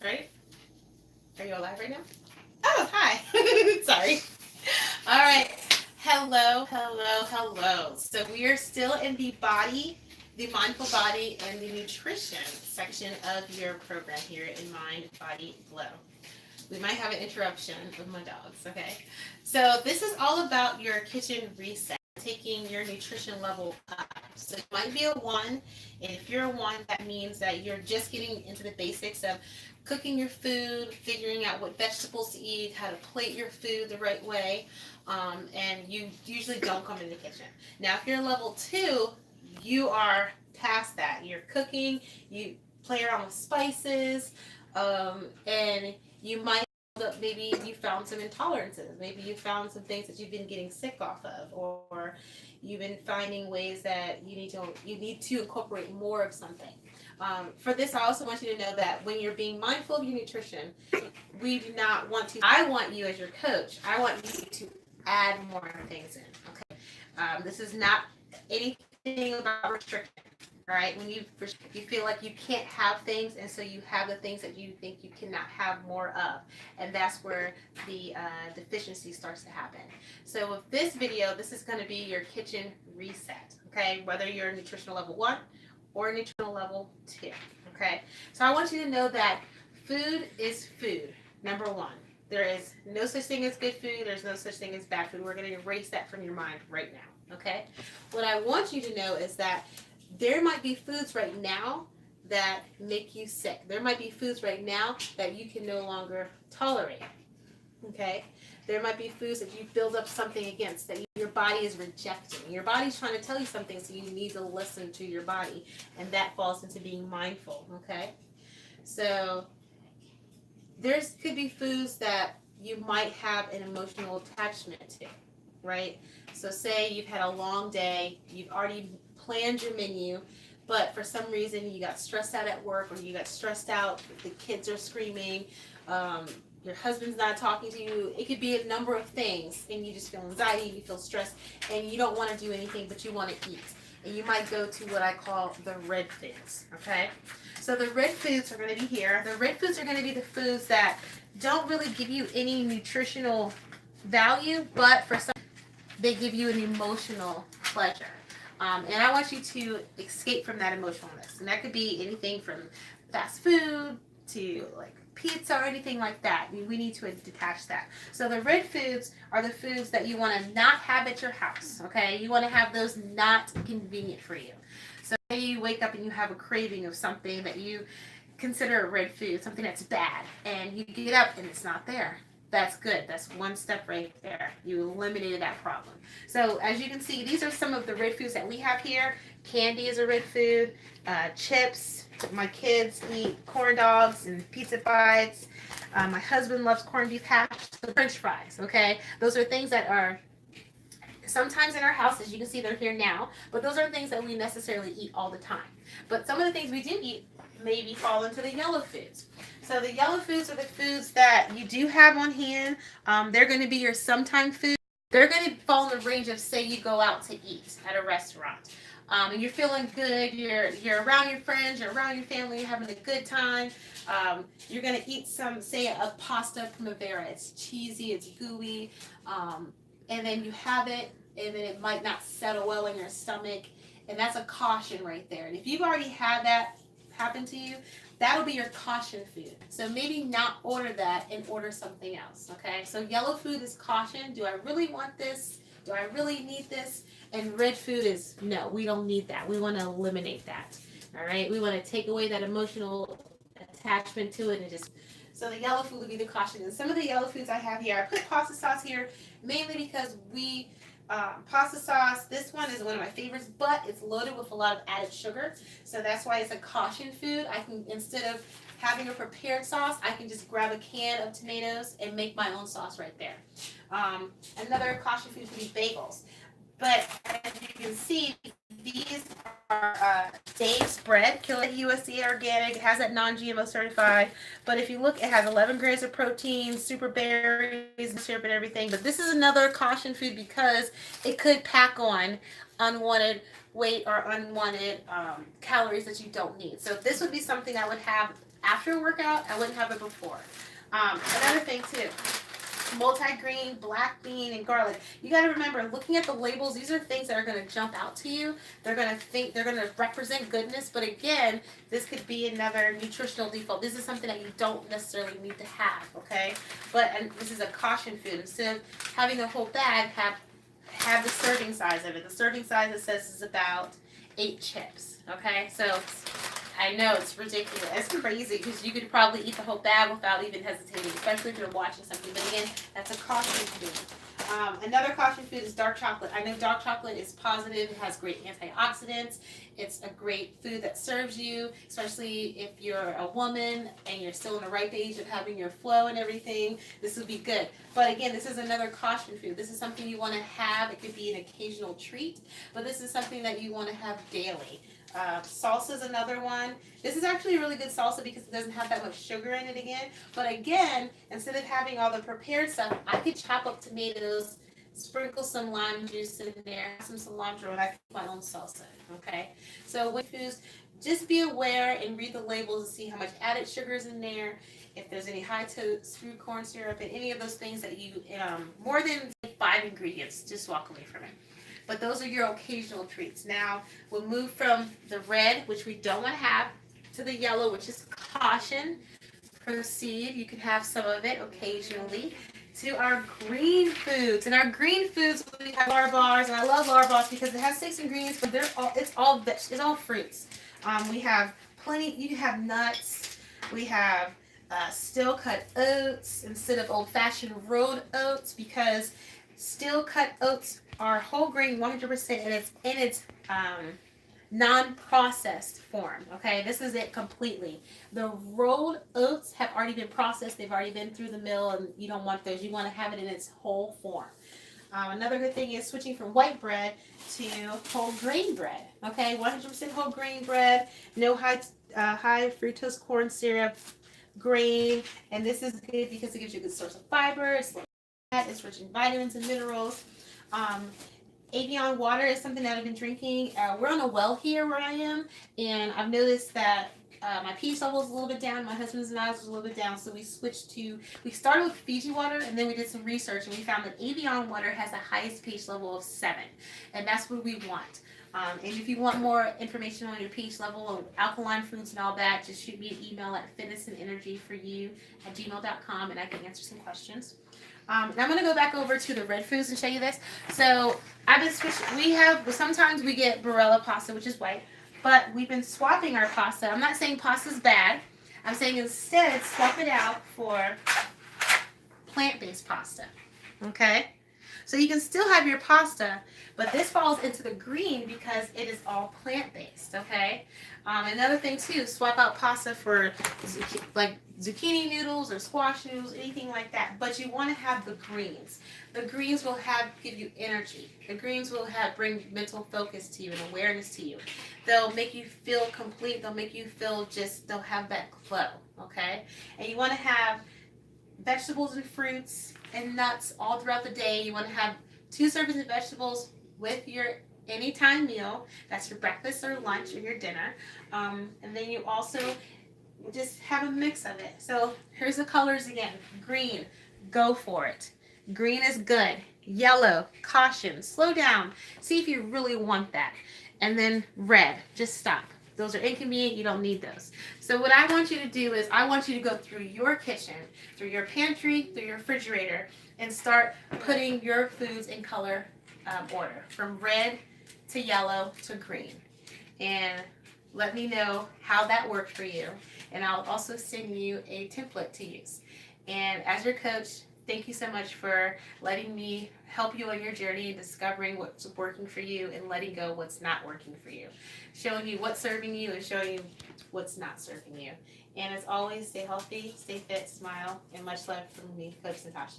Right? Are you alive right now? Oh, hi. Sorry. All right. Hello, hello, hello. So we are still in the body, the mindful body, and the nutrition section of your program here in Mind, Body, Glow. We might have an interruption with my dogs, okay? So this is all about your kitchen reset, taking your nutrition level up. So it might be a one, and if you're a one, that means that you're just getting into the basics of cooking your food, figuring out what vegetables to eat, how to plate your food the right way, and you usually don't come in the kitchen. Now, if you're level two, you are past that. You're cooking, you play around with spices, and you might maybe you found some intolerances. Maybe you found some things that you've been getting sick off of, or you've been finding ways that you need to incorporate more of something. For this, I also want you to know that when you're being mindful of your nutrition, we do not want to. I want you as your coach. I want you to add more things in. Okay, this is not anything about restriction. Right? When you feel like you can't have things, and so you have the things that you think you cannot have more of, and that's where the deficiency starts to happen. So with this video, this is going to be your kitchen reset. Okay, whether you're nutritional level one or nutritional level two. Okay, so I want you to know that food is food. Number one. There is no such thing as good food. There's no such thing as bad food. We're going to erase that from your mind right now. Okay? What I want you to know is that there might be foods right now that make you sick. There might be foods right now that you can no longer tolerate. Okay? There might be foods that you build up something against that your body is rejecting. Your body's trying to tell you something, so you need to listen to your body. And that falls into being mindful. Okay? So there's could be foods that you might have an emotional attachment to, right? So say you've had a long day, you've already planned your menu, but for some reason you got stressed out at work, or you got stressed out, the kids are screaming, your husband's not talking to you. It could be a number of things, and you just feel anxiety, you feel stressed, and you don't want to do anything, but you want to eat. And you might go to what I call the red foods, okay? So the red foods are going to be here. The red foods are going to be the foods that don't really give you any nutritional value, but for some, they give you an emotional pleasure. And I want you to escape from that emotionalness. And that could be anything from fast food to like pizza or anything like that. We need to detach that. So the red foods are the foods that you want to not have at your house, okay? You want to have those not convenient for you. So maybe you wake up and you have a craving of something that you consider a red food, something that's bad, and you get up and it's not there. That's good. That's one step right there. You eliminated that problem. So as you can see, these are some of the red foods that we have here. Candy is a red food. Chips. My kids eat corn dogs and pizza bites. My husband loves corned beef hash. So French fries. Okay, those are things that are sometimes in our house. As you can see, they're here now. But those are things that we necessarily eat all the time. But some of the things we do eat maybe fall into the yellow foods. So the yellow foods are the foods that you do have on hand. They're going to be your sometime food. They're going to fall in the range of, say you go out to eat at a restaurant. And you're feeling good. You're around your friends. You're around your family. You're having a good time. You're going to eat some, say, a pasta primavera. It's cheesy. It's gooey. And then you have it, and then it might not settle well in your stomach. And that's a caution right there. And if you've already had that happen to you, that'll be your caution food. So maybe not order that and order something else, okay? So yellow food is caution. Do I really want this? Do I really need this? And red food is no, we don't need that. We want to eliminate that, all right? We want to take away that emotional attachment to it and just. So the yellow food would be the caution. And some of the yellow foods I have here, I put pasta sauce here mainly because pasta sauce, this one is one of my favorites, but it's loaded with a lot of added sugar. So that's why it's a caution food. I can, instead of having a prepared sauce, I can just grab a can of tomatoes and make my own sauce right there. Another caution food would be bagels. But as you can see, these are Dave's bread, Killing USDA organic. It has that non-GMO certified. But if you look, it has 11 grams of protein, super berries, syrup, and everything. But this is another caution food because it could pack on unwanted weight or unwanted calories that you don't need. So this would be something I would have after a workout. I wouldn't have it before. Another thing too, multi-green, black bean, and garlic. You got to remember, looking at the labels, these are things that are going to jump out to you. They're going to represent goodness, but again, this could be another nutritional default. This is something that you don't necessarily need to have, okay? And this is a caution food. Instead of having a whole bag, have the serving size of it. The serving size, it says, is about 8 chips, okay? So I know it's ridiculous. It's crazy because you could probably eat the whole bag without even hesitating, especially if you're watching something. But again, that's a caution food. Another caution food is dark chocolate. I know dark chocolate is positive. It has great antioxidants. It's a great food that serves you, especially if you're a woman and you're still in the ripe age of having your flow and everything. This would be good. But again, this is another caution food. This is something you want to have. It could be an occasional treat, but this is something that you want to have daily. Salsa is another one. This is actually a really good salsa because it doesn't have that much sugar in it again. But again, instead of having all the prepared stuff, I could chop up tomatoes, sprinkle some lime juice in there, some cilantro, and I can make my own salsa. Okay? So with foods, just be aware and read the labels and see how much added sugar is in there. If there's any high fruit corn syrup and any of those things that you, more than 5 ingredients, just walk away from it. But those are your occasional treats. Now, we'll move from the red, which we don't want to have, to the yellow, which is caution. Proceed. You can have some of it occasionally. To our green foods. And our green foods, we have lar bars. And I love lar bars because it has 6 ingredients, but it's all fruits. We have plenty. You can have nuts. We have still cut oats instead of old-fashioned rolled oats because still cut oats are whole grain 100% in its non-processed form. Okay, this is it completely. The rolled oats have already been processed. They've already been through the mill, and you don't want those. You want to have it in its whole form. Another good thing is switching from white bread to whole grain bread. Okay, 100% whole grain bread, no high fructose corn syrup, grain, and this is good because it gives you a good source of fiber. It's rich in vitamins and minerals. Avion water is something that I've been drinking. We're on a well here where I am, and I've noticed that my pH level is a little bit down. My husband's and I's was a little bit down, so we started with Fiji water, and then we did some research, and we found that Avion water has the highest pH level of 7, and that's what we want. And if you want more information on your pH level, alkaline foods and all that, just shoot me an email at fitnessandenergyforyou@gmail.com, and I can answer some questions. And I'm going to go back over to the red foods and show you this. So I've been switching. Sometimes we get Barilla pasta, which is white, but we've been swapping our pasta. I'm not saying pasta's bad. I'm saying instead swap it out for plant-based pasta. Okay? So you can still have your pasta, but this falls into the green because it is all plant-based, okay? Another thing too, swap out pasta for zucchini noodles or squash noodles, anything like that. But you want to have the greens. The greens will give you energy. The greens will bring mental focus to you and awareness to you. They'll make you feel complete. They'll make you feel they'll have that glow, okay? And you want to have vegetables and fruits and nuts all throughout the day. You want to have 2 servings of vegetables with your anytime meal. That's your breakfast or lunch or your dinner. And then you also just have a mix of it. So here's the colors again. Green, go for it. Green is good. Yellow, caution, slow down. See if you really want that. And then red, just stop. Those are inconvenient. You don't need those. So what I want you to do is I want you to go through your kitchen, through your pantry, through your refrigerator, and start putting your foods in color order, from red to yellow to green. And let me know how that worked for you. And I'll also send you a template to use. And as your coach, thank you so much for letting me help you on your journey and discovering what's working for you and letting go what's not working for you. Showing you what's serving you and showing you what's not serving you. And as always, stay healthy, stay fit, smile, and much love from me, Coach Natasha.